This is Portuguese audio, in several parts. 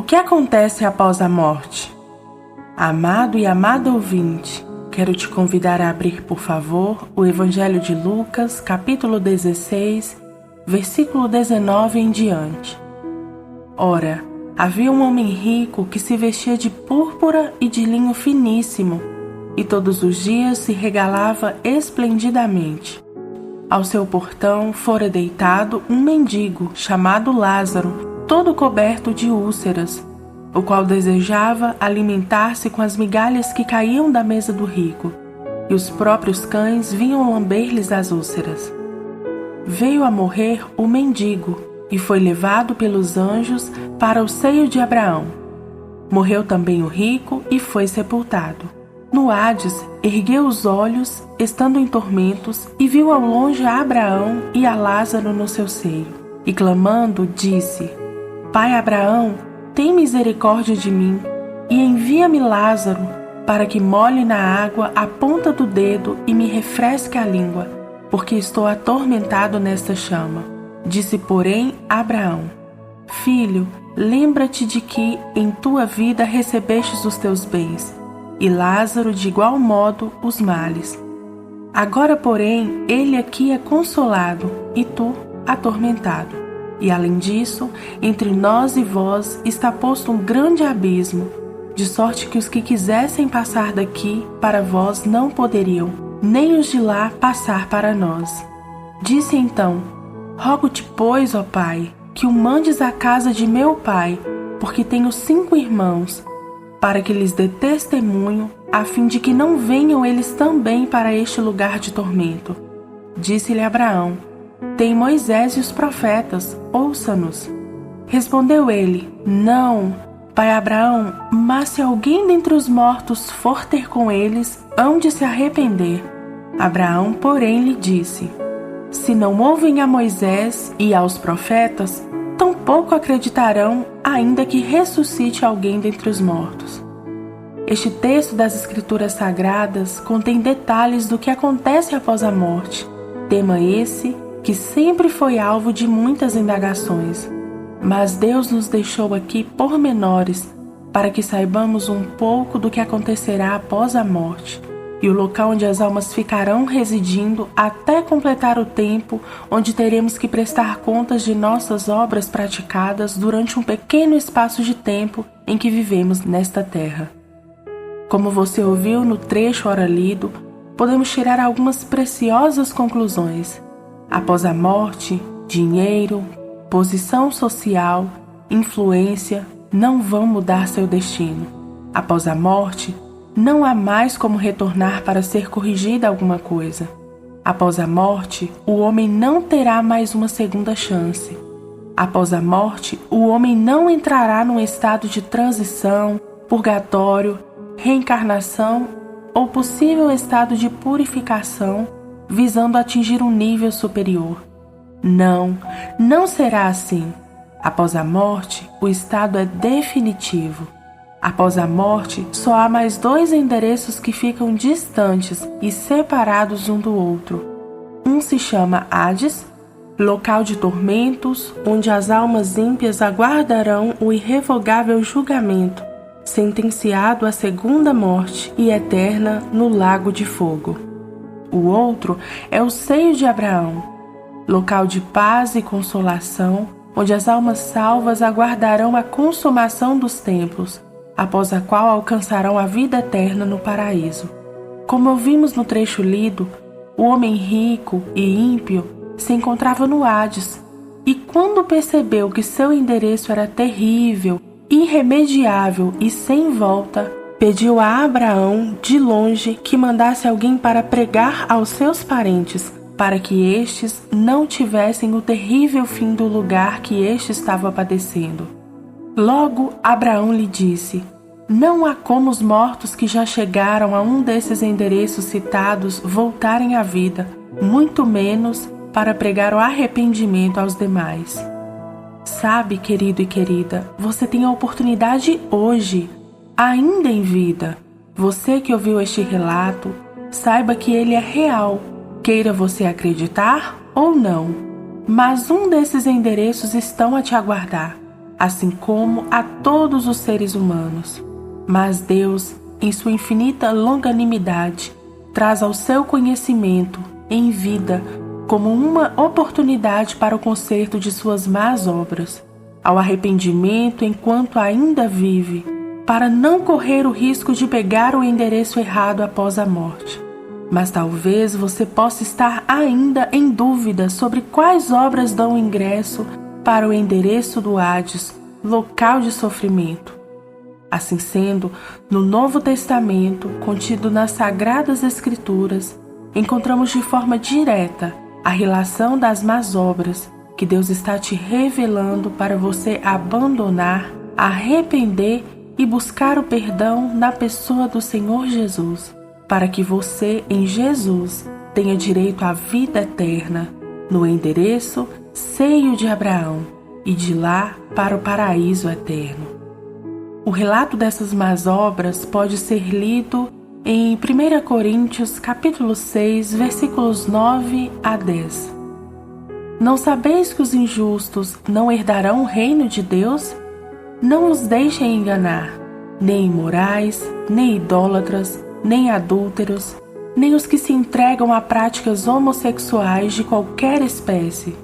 que acontece após a morte? Amado e amada ouvinte, quero te convidar a abrir, por favor, o Evangelho de Lucas, capítulo 16, versículo 19 em diante. Ora, havia um homem rico que se vestia de púrpura e de linho finíssimo, e todos os dias se regalava esplendidamente. Ao seu portão fora deitado um mendigo chamado Lázaro, todo coberto de úlceras, o qual desejava alimentar-se com as migalhas que caíam da mesa do rico, e os próprios cães vinham lamber-lhes as úlceras. Veio a morrer o mendigo, e foi levado pelos anjos para o seio de Abraão. Morreu também o rico e foi sepultado. No Hades, ergueu os olhos, estando em tormentos, e viu ao longe a Abraão e a Lázaro no seu seio. E clamando, disse: Pai Abraão, tem misericórdia de mim, e envia-me Lázaro, para que molhe na água a ponta do dedo e me refresque a língua, porque estou atormentado nesta chama. Disse, porém, Abraão: Filho, lembra-te de que em tua vida recebestes os teus bens, e Lázaro de igual modo os males. Agora, porém, ele aqui é consolado, e tu atormentado. E além disso, entre nós e vós está posto um grande abismo, de sorte que os que quisessem passar daqui para vós não poderiam, nem os de lá passar para nós. Disse então: Rogo-te, pois, ó Pai, que o mandes à casa de meu pai, porque tenho 5 irmãos, para que lhes dê testemunho, a fim de que não venham eles também para este lugar de tormento. Disse-lhe Abraão: Tem Moisés e os profetas, ouça-nos. Respondeu ele: Não, pai Abraão, mas se alguém dentre os mortos for ter com eles, hão de se arrepender. Abraão, porém, lhe disse: Se não ouvem a Moisés e aos profetas, tampouco acreditarão, ainda que ressuscite alguém dentre os mortos. Este texto das Escrituras Sagradas contém detalhes do que acontece após a morte, tema esse que sempre foi alvo de muitas indagações. Mas Deus nos deixou aqui pormenores para que saibamos um pouco do que acontecerá após a morte e o local onde as almas ficarão residindo até completar o tempo onde teremos que prestar contas de nossas obras praticadas durante um pequeno espaço de tempo em que vivemos nesta terra. Como você ouviu no trecho ora lido, podemos tirar algumas preciosas conclusões. Após a morte, dinheiro, posição social, influência não vão mudar seu destino. Após a morte, não há mais como retornar para ser corrigida alguma coisa. Após a morte, o homem não terá mais uma segunda chance. Após a morte, o homem não entrará num estado de transição, purgatório, reencarnação ou possível estado de purificação, visando atingir um nível superior. Não, não será assim. Após a morte, o estado é definitivo. Após a morte, só há mais 2 endereços que ficam distantes e separados um do outro. Um se chama Hades, local de tormentos, onde as almas ímpias aguardarão o irrevogável julgamento, sentenciado à segunda morte e eterna no lago de fogo. O outro é o seio de Abraão, local de paz e consolação, onde as almas salvas aguardarão a consumação dos tempos, após a qual alcançarão a vida eterna no paraíso. Como ouvimos no trecho lido, o homem rico e ímpio se encontrava no Hades, e quando percebeu que seu endereço era terrível, irremediável e sem volta, pediu a Abraão, de longe, que mandasse alguém para pregar aos seus parentes, para que estes não tivessem o terrível fim do lugar que este estava padecendo. Logo, Abraão lhe disse: Não há como os mortos que já chegaram a um desses endereços citados voltarem à vida, muito menos para pregar o arrependimento aos demais. Sabe, querido e querida, você tem a oportunidade hoje, ainda em vida. Você que ouviu este relato, saiba que ele é real, queira você acreditar ou não. Mas um desses endereços estão a te aguardar. assim como a todos os seres humanos. Mas Deus, em sua infinita longanimidade, traz ao seu conhecimento, em vida, como uma oportunidade para o conserto de suas más obras, ao arrependimento enquanto ainda vive, para não correr o risco de pegar o endereço errado após a morte. Mas talvez você possa estar ainda em dúvida sobre quais obras dão ingresso para o endereço do Hades, local de sofrimento. Assim sendo, no Novo Testamento, contido nas Sagradas Escrituras, encontramos de forma direta a relação das más obras que Deus está te revelando para você abandonar, arrepender e buscar o perdão na pessoa do Senhor Jesus, para que você, em Jesus, tenha direito à vida eterna, no endereço seio de Abraão, e de lá para o paraíso eterno. O relato dessas más obras pode ser lido em 1 Coríntios capítulo 6, versículos 9 a 10. Não sabeis que os injustos não herdarão o reino de Deus? Não os deixem enganar, nem imorais, nem idólatras, nem adúlteros, nem os que se entregam a práticas homossexuais de qualquer espécie,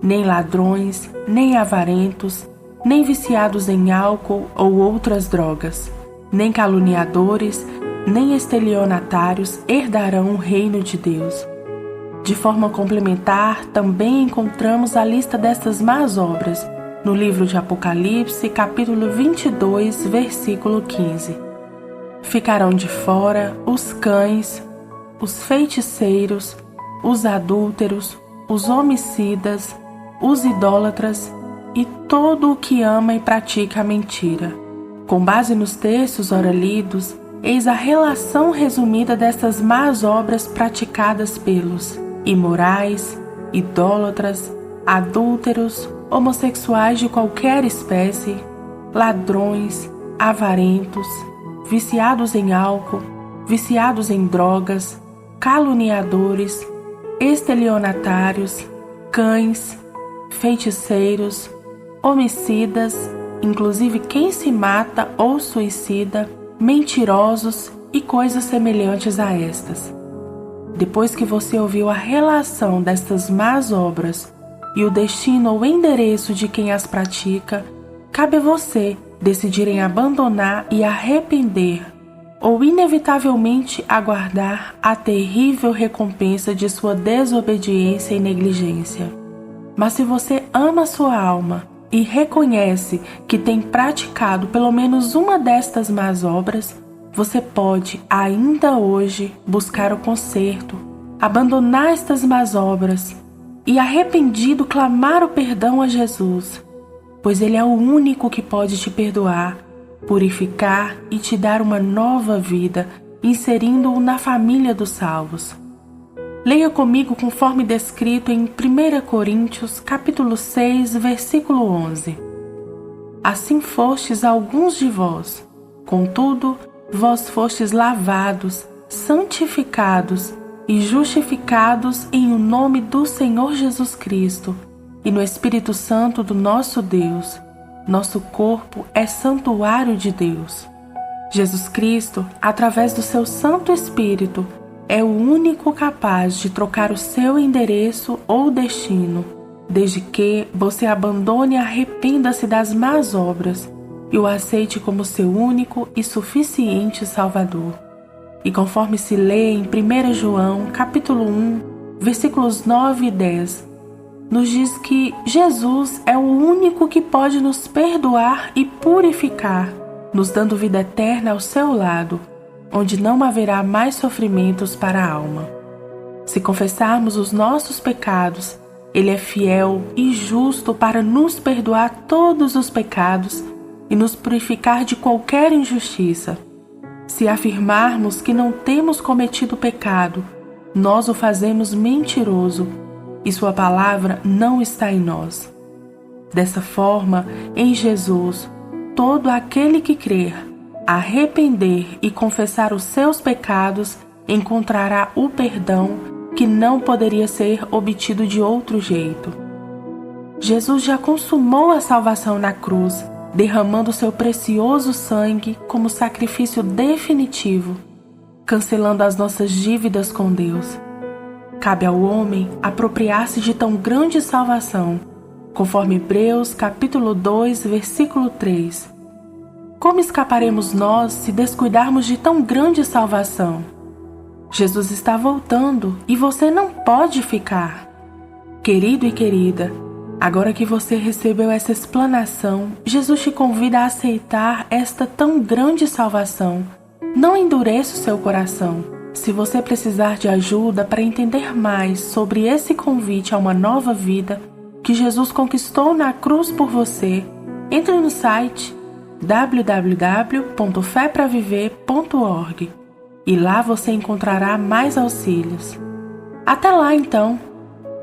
nem ladrões, nem avarentos, nem viciados em álcool ou outras drogas, nem caluniadores, nem estelionatários herdarão o reino de Deus. De forma complementar, também encontramos a lista destas más obras no livro de Apocalipse, capítulo 22, versículo 15. Ficarão de fora os cães, os feiticeiros, os adúlteros, os homicidas, os idólatras e todo o que ama e pratica a mentira. Com base nos textos ora lidos, eis a relação resumida destas más obras praticadas pelos imorais, idólatras, adúlteros, homossexuais de qualquer espécie, ladrões, avarentos, viciados em álcool, viciados em drogas, caluniadores, estelionatários, cães, feiticeiros, homicidas, inclusive quem se mata ou suicida, mentirosos e coisas semelhantes a estas. Depois que você ouviu a relação destas más obras e o destino ou endereço de quem as pratica, cabe a você decidir em abandonar e arrepender, ou inevitavelmente aguardar a terrível recompensa de sua desobediência e negligência. Mas se você ama sua alma e reconhece que tem praticado pelo menos uma destas más obras, você pode, ainda hoje, buscar o conserto, abandonar estas más obras e, arrependido, clamar o perdão a Jesus, pois Ele é o único que pode te perdoar, purificar e te dar uma nova vida, inserindo-o na família dos salvos. Leia comigo conforme descrito em 1 Coríntios, capítulo 6, versículo 11. Assim fostes alguns de vós, contudo, vós fostes lavados, santificados e justificados em o nome do Senhor Jesus Cristo e no Espírito Santo do nosso Deus. Nosso corpo é santuário de Deus. Jesus Cristo, através do seu Santo Espírito, é o único capaz de trocar o seu endereço ou destino, desde que você abandone e arrependa-se das más obras e o aceite como seu único e suficiente Salvador. E conforme se lê em 1 João, capítulo 1, versículos 9 e 10, nos diz que Jesus é o único que pode nos perdoar e purificar, nos dando vida eterna ao seu lado, onde não haverá mais sofrimentos para a alma. Se confessarmos os nossos pecados, Ele é fiel e justo para nos perdoar todos os pecados e nos purificar de qualquer injustiça. Se afirmarmos que não temos cometido pecado, nós o fazemos mentiroso e sua palavra não está em nós. Dessa forma, em Jesus, todo aquele que crer, arrepender e confessar os seus pecados encontrará o perdão que não poderia ser obtido de outro jeito. Jesus já consumou a salvação na cruz, derramando seu precioso sangue como sacrifício definitivo, cancelando as nossas dívidas com Deus. Cabe ao homem apropriar-se de tão grande salvação, conforme Hebreus capítulo 2, versículo 3. Como escaparemos nós se descuidarmos de tão grande salvação? Jesus está voltando e você não pode ficar. Querido e querida, agora que você recebeu essa explanação, Jesus te convida a aceitar esta tão grande salvação. Não endureça o seu coração. Se você precisar de ajuda para entender mais sobre esse convite a uma nova vida que Jesus conquistou na cruz por você, entre no site www.fepraviver.org e lá você encontrará mais auxílios. Até lá então!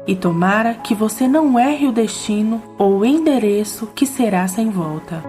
E tomara que você não erre o destino ou o endereço que será sem volta.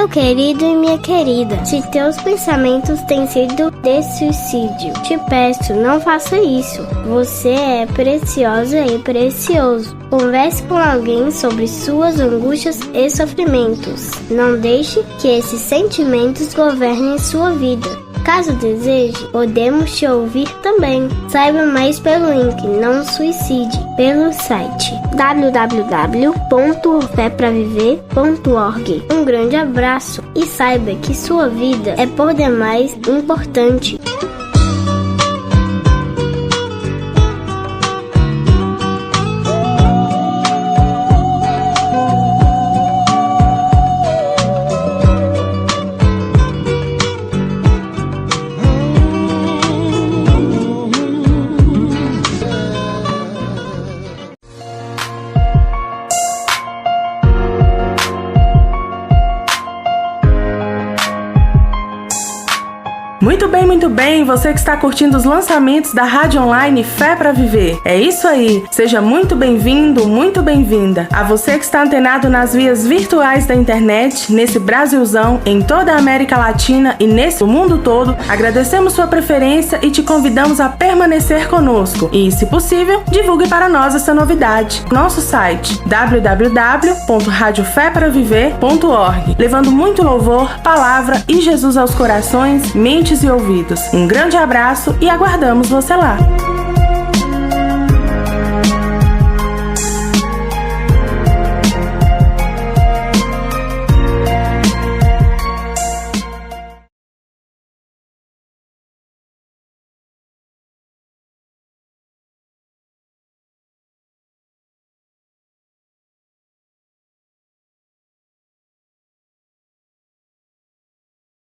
Meu querido e minha querida, se teus pensamentos têm sido de suicídio, te peço, não faça isso. Você é preciosa e precioso. Converse com alguém sobre suas angústias e sofrimentos. Não deixe que esses sentimentos governem sua vida. Caso deseje, podemos te ouvir também. Saiba mais pelo link Não Suicide, pelo site www.fepraviver.org. Um grande abraço e saiba que sua vida é por demais importante. Muito bem, você que está curtindo os lançamentos da Rádio Online Fé para Viver. É isso aí, seja muito bem-vindo, muito bem-vinda. A você que está antenado nas vias virtuais da internet, nesse Brasilzão, em toda a América Latina e nesse mundo todo, agradecemos sua preferência e te convidamos a permanecer conosco. E, se possível, divulgue para nós essa novidade. Nosso site www.radiofepraviver.org, levando muito louvor, palavra e Jesus aos corações, mentes e ouvidos. Um grande abraço e aguardamos você lá!